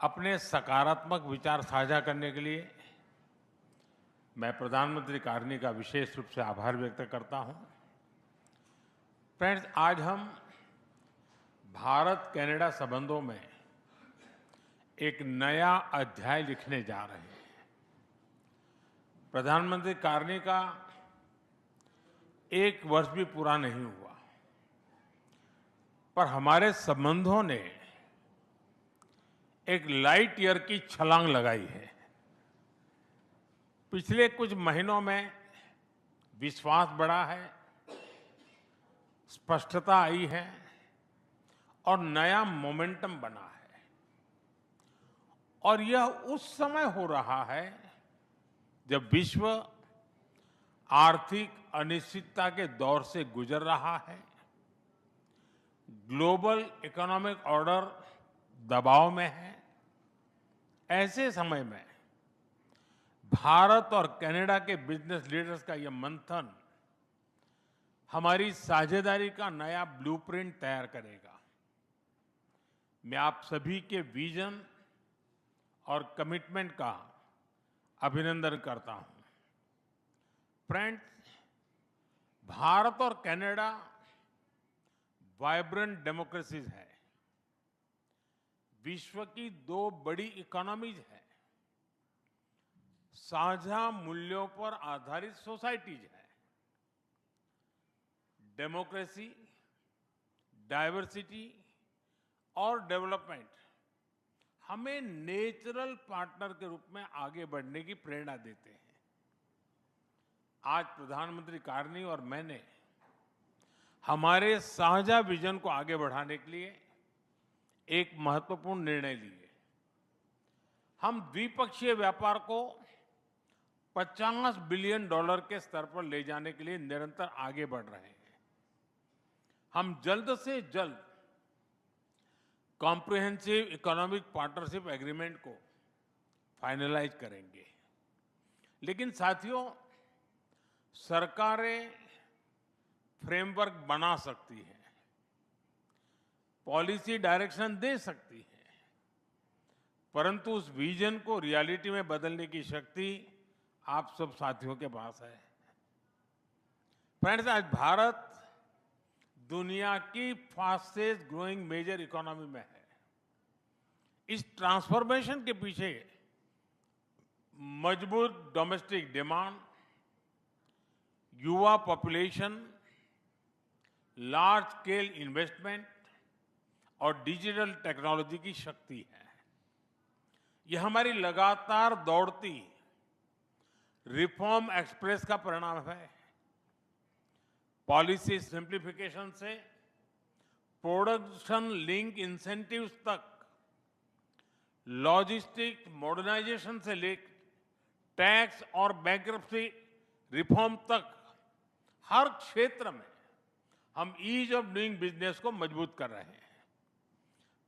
अपने सकारात्मक विचार साझा करने के लिए मैं प्रधानमंत्री कार्यालय का विशेष रूप से आभार व्यक्त करता हूं। फ्रेंड्स, आज हम भारत कनाडा संबंधों में एक नया अध्याय लिखने जा रहे हैं। प्रधानमंत्री कार्यालय का 1 वर्ष भी पूरा नहीं हुआ, पर हमारे संबंधों ने एक लाइट ईयर की छलांग लगाई है। पिछले कुछ महीनों में विश्वास बढ़ा है, स्पष्टता आई है और नया मोमेंटम बना है। और यह उस समय हो रहा है जब विश्व आर्थिक अनिश्चितता के दौर से गुजर रहा है, ग्लोबल इकोनॉमिक ऑर्डर दबाव में है। ऐसे समय में भारत और कनाडा के बिजनेस लीडर्स का यह मंथन हमारी साझेदारी का नया ब्लूप्रिंट तैयार करेगा। मैं आप सभी के विजन और कमिटमेंट का अभिनंदन करता हूं। फ्रेंड्स, भारत और कनाडा वाइब्रेंट डेमोक्रेसीज है, विश्व की 2 बड़ी इकोनॉमीज है, साझा मूल्यों पर आधारित सोसाइटीज है। डेमोक्रेसी, डाइवर्सिटी और डेवलपमेंट हमें नेचुरल पार्टनर के रूप में आगे बढ़ने की प्रेरणा देते हैं। आज प्रधानमंत्री कार्यालय और मैंने हमारे साझा विजन को आगे बढ़ाने के लिए एक महत्वपूर्ण निर्णय लिए। हम द्विपक्षीय व्यापार को $50 बिलियन के स्तर पर ले जाने के लिए निरंतर आगे बढ़ रहे हैं। हम जल्द से जल्द कॉम्प्रिहेंसिव इकोनॉमिक पार्टनरशिप एग्रीमेंट को फाइनलाइज करेंगे। लेकिन साथियों, सरकारें फ्रेमवर्क बना सकती हैं, पॉलिसी डायरेक्शन दे सकती हैं, परंतु उस विजन को रियलिटी में बदलने की शक्ति आप सब साथियों के पास है। फ्रेंड्स, आज भारत दुनिया की फास्टेस्ट ग्रोइंग मेजर इकोनॉमी में है। इस ट्रांसफॉर्मेशन के पीछे मजबूत डोमेस्टिक डिमांड, युवा पॉपुलेशन, लार्ज स्केल इन्वेस्टमेंट और डिजिटल टेक्नोलॉजी की शक्ति है। यह हमारी लगातार दौड़ती रिफॉर्म एक्सप्रेस का परिणाम है। पॉलिसी सिंप्लीफिकेशन से प्रोडक्शन लिंक इंसेंटिव्स तक, लॉजिस्टिक मॉडर्नाइजेशन से लेकर टैक्स और बैंक्रप्सी रिफॉर्म तक, हर क्षेत्र में हम ईज ऑफ डूइंग बिजनेस को मजबूत कर रहे हैं।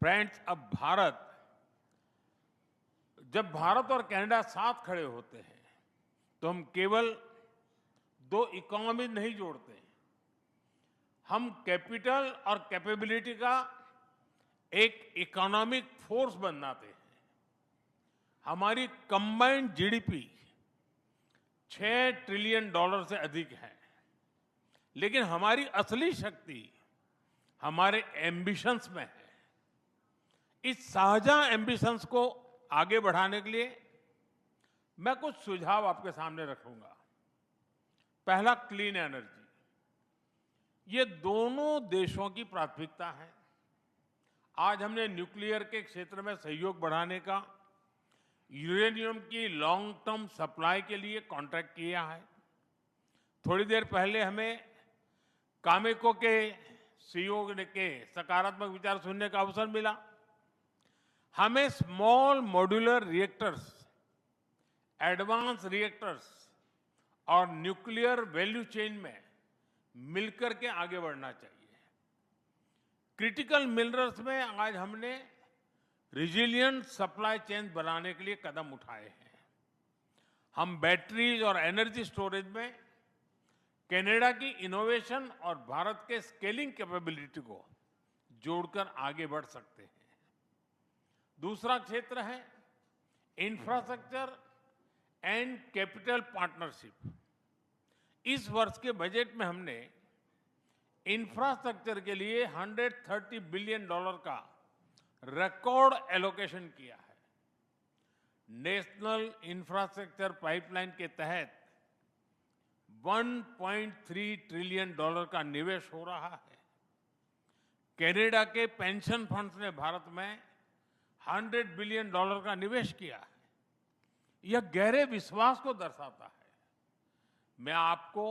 फ्रेंड्स, जब भारत और कनाडा साथ खड़े होते हैं तो हम केवल 2 इकोनॉमी नहीं जोड़ते, हम कैपिटल और कैपेबिलिटी का एक इकोनॉमिक फोर्स बनाते हैं। हमारी कंबाइंड जीडीपी $6 ट्रिलियन से अधिक है, लेकिन हमारी असली शक्ति हमारे एम्बिशंस में है। इस साझा एम्बिशंस को आगे बढ़ाने के लिए मैं कुछ सुझाव आपके सामने रखूंगा। पहला, क्लीन एनर्जी। ये दोनों देशों की प्राथमिकता है। आज हमने न्यूक्लियर के क्षेत्र में सहयोग बढ़ाने का, यूरेनियम की लॉन्ग टर्म सप्लाई के लिए कॉन्ट्रैक्ट किया है। थोड़ी देर पहले हमें कामेको के सीईओ के सकारात्मक विचार सुनने का अवसर मिला। हमें small modular reactors, advance reactors और न्यूक्लियर वैल्यू चेन में मिलकर के आगे बढ़ना चाहिए। क्रिटिकल मिनरल्स में आज हमने रिजिलिएंट सप्लाई चेन बनाने के लिए कदम उठाए हैं। हम बैटरीज और एनर्जी स्टोरेज में कनाडा की इनोवेशन और भारत के स्केलिंग कैपेबिलिटी को जोड़कर आगे बढ़ सकते हैं। दूसरा क्षेत्र है इंफ्रास्ट्रक्चर एंड कैपिटल पार्टनरशिप। इस वर्ष के बजट में हमने इंफ्रास्ट्रक्चर के लिए $130 बिलियन का रिकॉर्ड एलोकेशन किया है। नेशनल इंफ्रास्ट्रक्चर पाइपलाइन के तहत $1.3 ट्रिलियन का निवेश हो रहा है। कनाडा के पेंशन फंड्स ने भारत में $100 बिलियन का निवेश किया है। यह गहरे विश्वास को दर्शाता है। मैं आपको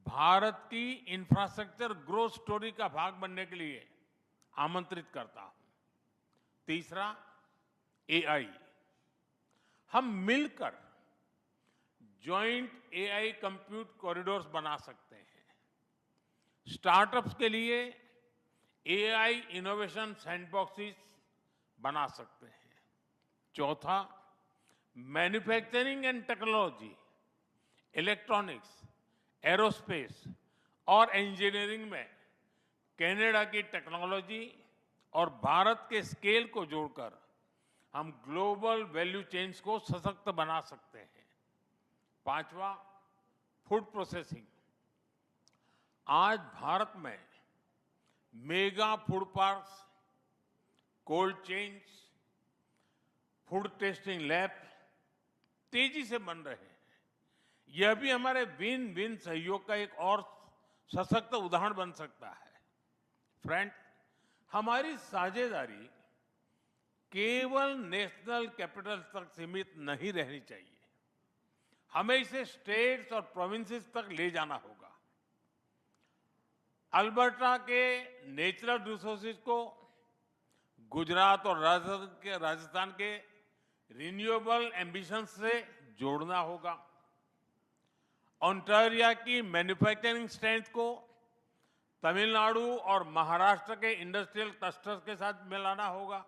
भारत की इंफ्रास्ट्रक्चर ग्रोथ स्टोरी का भाग बनने के लिए आमंत्रित करता हूं। तीसरा, एआई। हम मिलकर जॉइंट एआई कंप्यूट कॉरिडोर्स बना सकते हैं। स्टार्टअप्स के लिए एआई इनोवेशन सैंडबॉक्सेस बना सकते हैं। चौथा, manufacturing and technology, electronics, aerospace और इंजीनियरिंग में कनाडा की टेक्नोलॉजी और भारत के स्केल को जोड़कर हम ग्लोबल वैल्यू चेन्स को सशक्त बना सकते हैं। पांचवा, फूड प्रोसेसिंग। आज भारत में mega food parks, cold chains, food testing lab तेजी से बन रहे हैं। यह भी हमारे विन विन सहयोग का एक और सशक्त उदाहरण बन सकता है। फ्रेंड, हमारी साझेदारी केवल नेशनल कैपिटल तक सीमित नहीं रहनी चाहिए। हमें इसे स्टेट्स और प्रोविंसेस तक ले जाना होगा। अल्बर्टा के नेचुरल रिसोर्सेज को गुजरात और राजस्थान के रिन्यूएबल एम्बिशंस से जोड़ना होगा। ओंटारियो की मैन्युफैक्चरिंग स्ट्रेंथ को तमिलनाडु और महाराष्ट्र के इंडस्ट्रियल क्लस्टर्स के साथ मिलाना होगा।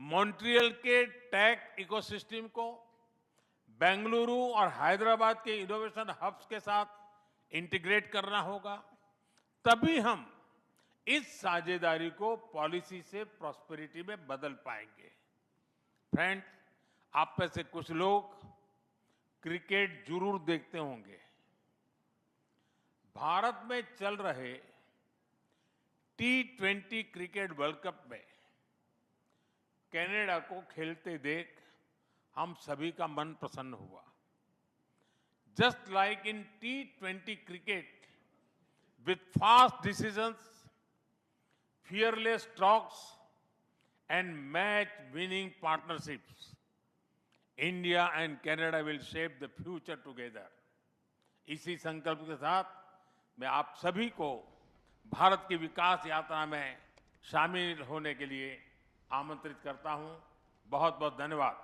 मॉन्ट्रियल के टेक इकोसिस्टम को बेंगलुरु और हैदराबाद के इनोवेशन हब्स के साथ इंटीग्रेट करना होगा। तभी हम इस साझेदारी को पॉलिसी से प्रॉस्पेरिटी में बदल पाएंगे। फ्रेंड्स, आप में से कुछ लोग क्रिकेट जरूर देखते होंगे। भारत में चल रहे T20 क्रिकेट वर्ल्ड कप में कनाडा को खेलते देख हम सभी का मन प्रसन्न हुआ। Just like in T20 cricket, with fast decisions, fearless talks and match-winning partnerships, India and Canada will shape the future together. इसी संकल्प के साथ मैं आप सभी को भारत की विकास यात्रा में शामिल होने के लिए आमंत्रित करता हूं। बहुत बहुत धन्यवाद।